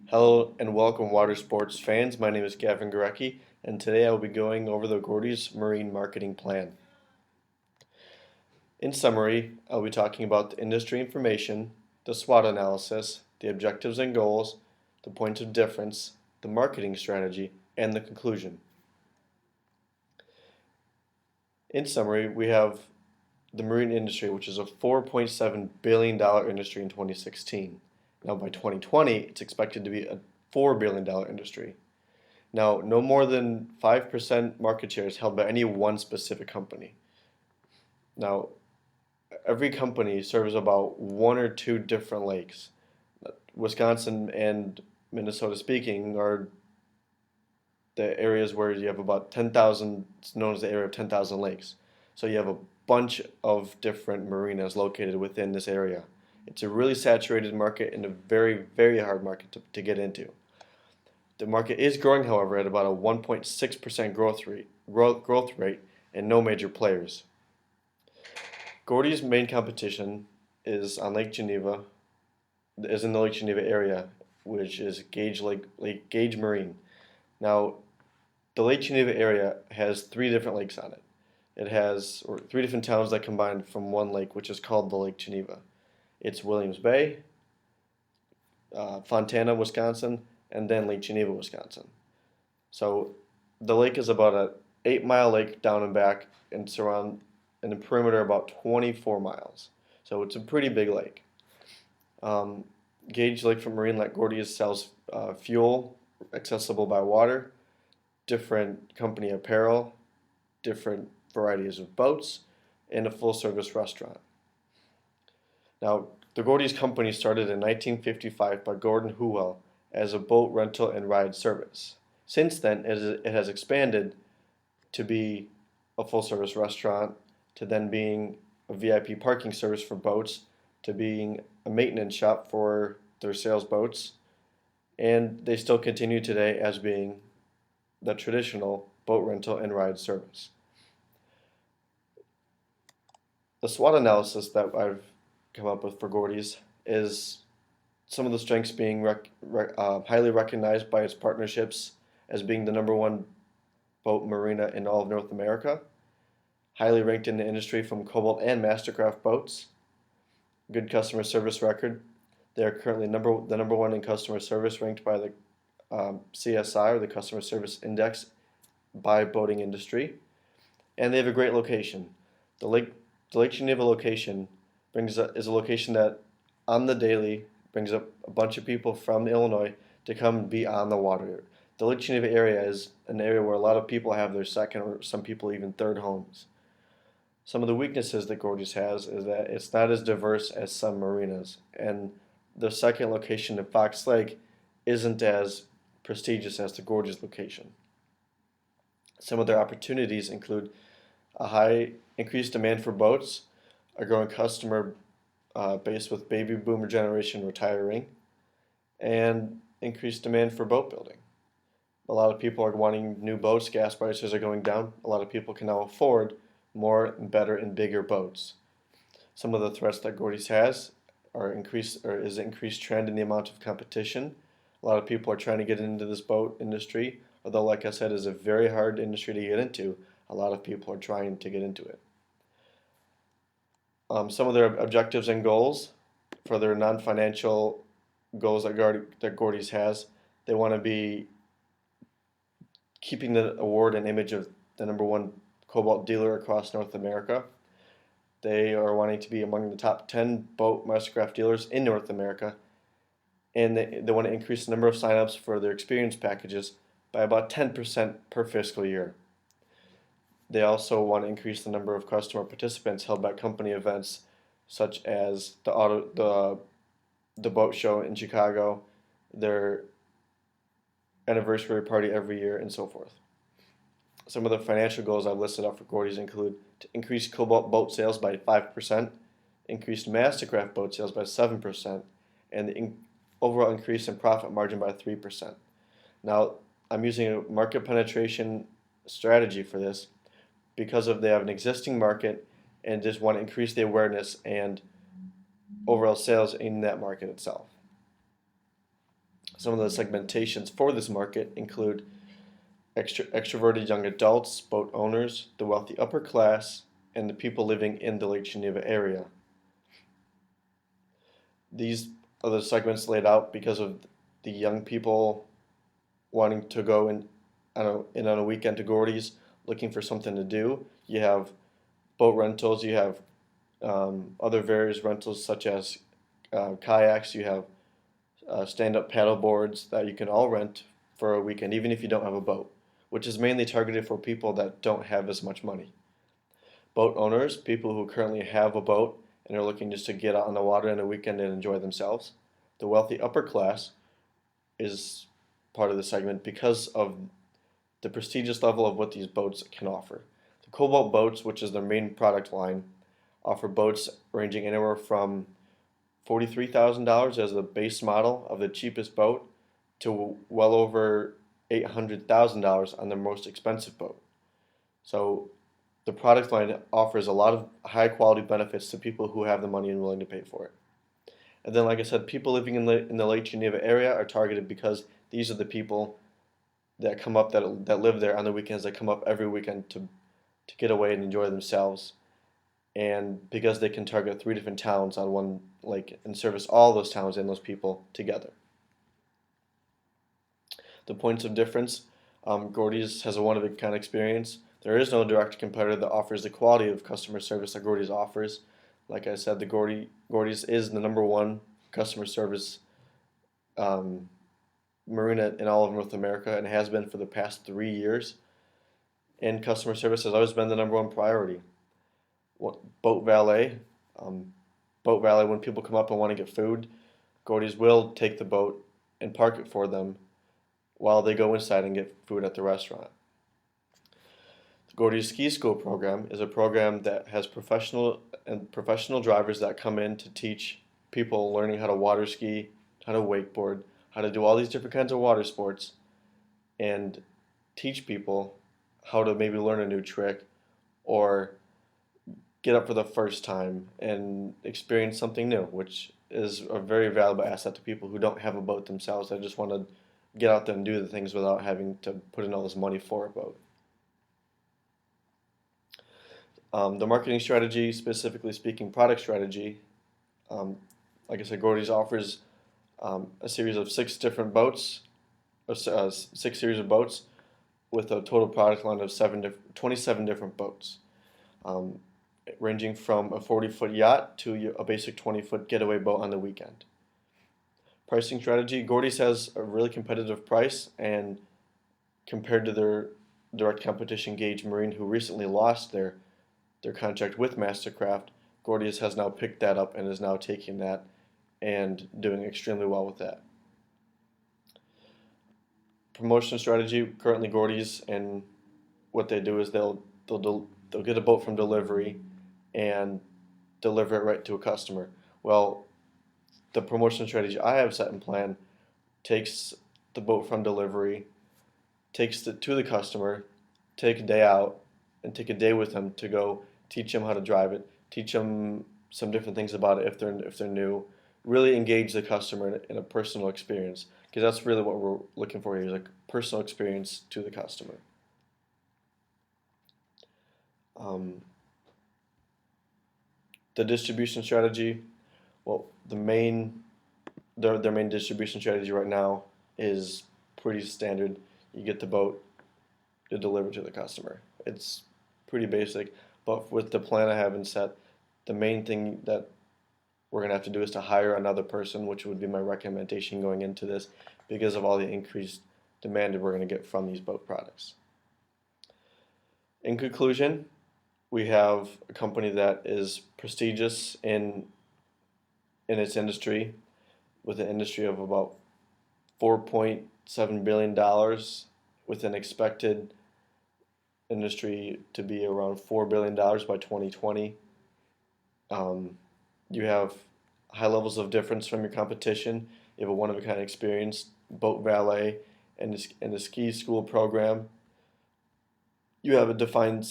Hello and welcome water sports fans. My name is Gavin Gurecki and today I will be going over the Gordy's Marine Marketing Plan. In summary, I'll be talking about the industry information, the SWOT analysis, the objectives and goals, the points of difference, the marketing strategy, and the conclusion. In summary, we have the marine industry, which is a $4.7 billion industry in 2016. Now by 2020, it's expected to be a $4 billion industry. Now, no more than 5% market share is held by any one specific company. Now, every company serves about one or two different lakes. Wisconsin and Minnesota speaking are the areas where you have about 10,000, it's known as the area of 10,000 lakes. So you have a bunch of different marinas located within this area. It's a really saturated market and a very, very hard market to get into. The market is growing, however, at about a 1.6% growth rate and no major players. Gordy's main competition is on Lake Geneva, is in the Lake Geneva area, which is Lake Gage Marine. Now, the Lake Geneva area has three different lakes on it. It has three different towns that combine from one lake, which is called the Lake Geneva. It's Williams Bay, Fontana, Wisconsin, and then Lake Geneva, Wisconsin. So the lake is about a 8-mile lake down and back and surround in the perimeter about 24 miles. So it's a pretty big lake. Gage Lakefront Marine like Gordy's sells fuel accessible by water, different company apparel, different varieties of boats, and a full-service restaurant. Now, the Gordy's company started in 1955 by Gordon Huwell as a boat rental and ride service. Since then, it has expanded to be a full-service restaurant, to then being a VIP parking service for boats, to being a maintenance shop for their sales boats, and they still continue today as being the traditional boat rental and ride service. The SWOT analysis that I've come up with for Gordy's is some of the strengths being highly recognized by its partnerships as being the number one boat marina in all of North America, highly ranked in the industry from Cobalt and Mastercraft boats, good customer service record. They are currently the number one in customer service, ranked by the CSI, or the Customer Service Index, by boating industry, and they have a great location. The Lake Geneva location is a location that on the daily brings up a bunch of people from Illinois to come be on the water. The Lake Geneva area is an area where a lot of people have their second or some people even third homes. Some of the weaknesses that Gordy's has is that it's not as diverse as some marinas, and the second location in Fox Lake isn't as prestigious as the Gordy's location. Some of their opportunities include a high increased demand for boats, a growing customer base with baby boomer generation retiring, and increased demand for boat building. A lot of people are wanting new boats, gas prices are going down, a lot of people can now afford more and better and bigger boats. Some of the threats that Gordy's has is increased trend in the amount of competition. A lot of people are trying to get into this boat industry, although like I said, is a very hard industry to get into. A lot of people are trying to get into it. Some of their objectives and goals for their non-financial goals that Gordy's has, they want to be keeping the award and image of the number one Cobalt dealer across North America. They are wanting to be among the top 10 boat Mastercraft dealers in North America, and they want to increase the number of signups for their experience packages by about 10% per fiscal year. They also want to increase the number of customer participants held by company events such as the boat show in Chicago, their anniversary party every year, and so forth. Some of the financial goals I've listed up for Gordy's include to increase Cobalt boat sales by 5%, increase Mastercraft boat sales by 7%, and the overall increase in profit margin by 3%. Now, I'm using a market penetration strategy for this because they have an existing market and just want to increase the awareness and overall sales in that market itself. Some of the segmentations for this market include extroverted young adults, boat owners, the wealthy upper class, and the people living in the Lake Geneva area. These are the segments laid out because of the young people wanting to go in on a weekend to Gordy's, looking for something to do. You have boat rentals, you have other various rentals such as kayaks, you have stand-up paddle boards that you can all rent for a weekend, even if you don't have a boat, which is mainly targeted for people that don't have as much money. Boat owners, people who currently have a boat and are looking just to get out on the water in a weekend and enjoy themselves. The wealthy upper class is part of the segment because of the prestigious level of what these boats can offer. The Cobalt boats, which is their main product line, offer boats ranging anywhere from $43,000 as the base model of the cheapest boat to well over $800,000 on the most expensive boat. So the product line offers a lot of high quality benefits to people who have the money and willing to pay for it. And then, like I said, people living in the Lake Geneva area are targeted because these are the people that come up that live there on the weekends, that come up every weekend to get away and enjoy themselves. And because they can target 3 different towns on one lake and service all those towns and those people together. The points of difference, Gordy's has a one-of-a-kind experience. There is no direct competitor that offers the quality of customer service that Gordy's offers. Like I said, Gordy's is the number one customer service marina in all of North America and has been for the past 3 years. And customer service has always been the number one priority. Boat valet, when people come up and want to get food, Gordy's will take the boat and park it for them while they go inside and get food at the restaurant. The Gordy's Ski School program is a program that has professional drivers that come in to teach people learning how to water ski, how to wakeboard, how to do all these different kinds of water sports, and teach people how to maybe learn a new trick or get up for the first time and experience something new, which is a very valuable asset to people who don't have a boat themselves. They just want to get out there and do the things without having to put in all this money for a boat. The marketing strategy, specifically speaking, product strategy, like I said, Gordy's offers a series of 6 different boats, 6 series of boats, with a total product line of 27 different boats, ranging from a 40-foot yacht to a basic 20-foot getaway boat on the weekend. Pricing strategy, Gordy's has a really competitive price, and compared to their direct competition Gage Marine, who recently lost their contract with Mastercraft, Gordy's has now picked that up and is now taking that and doing extremely well with that. Promotion strategy, currently Gordy's, and what they do is they'll get a boat from delivery and deliver it right to a customer. Well, the promotion strategy I have set in plan takes the boat from delivery, takes it to the customer, take a day out, and take a day with them to go teach them how to drive it, teach them some different things about it if they're new, really engage the customer in a personal experience, because that's really what we're looking for here, is a personal experience to the customer. The distribution strategy, well, their main distribution strategy right now is pretty standard. You get the boat, you deliver to the customer. It's pretty basic, but with the plan I have in set, the main thing that we're going to have to do is to hire another person, which would be my recommendation going into this, because of all the increased demand that we're going to get from these boat products. In conclusion, we have a company that is prestigious in its industry, with an industry of about $4.7 billion, with an expected industry to be around $4 billion by 2020. You have high levels of difference from your competition. You have a one-of-a-kind experience, boat valet, and the ski school program. You have a defined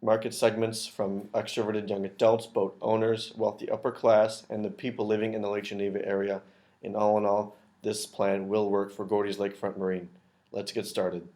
market segments from extroverted young adults, boat owners, wealthy upper class, and the people living in the Lake Geneva area in all, this plan will work for Gordy's Lakefront Marine. Let's get started.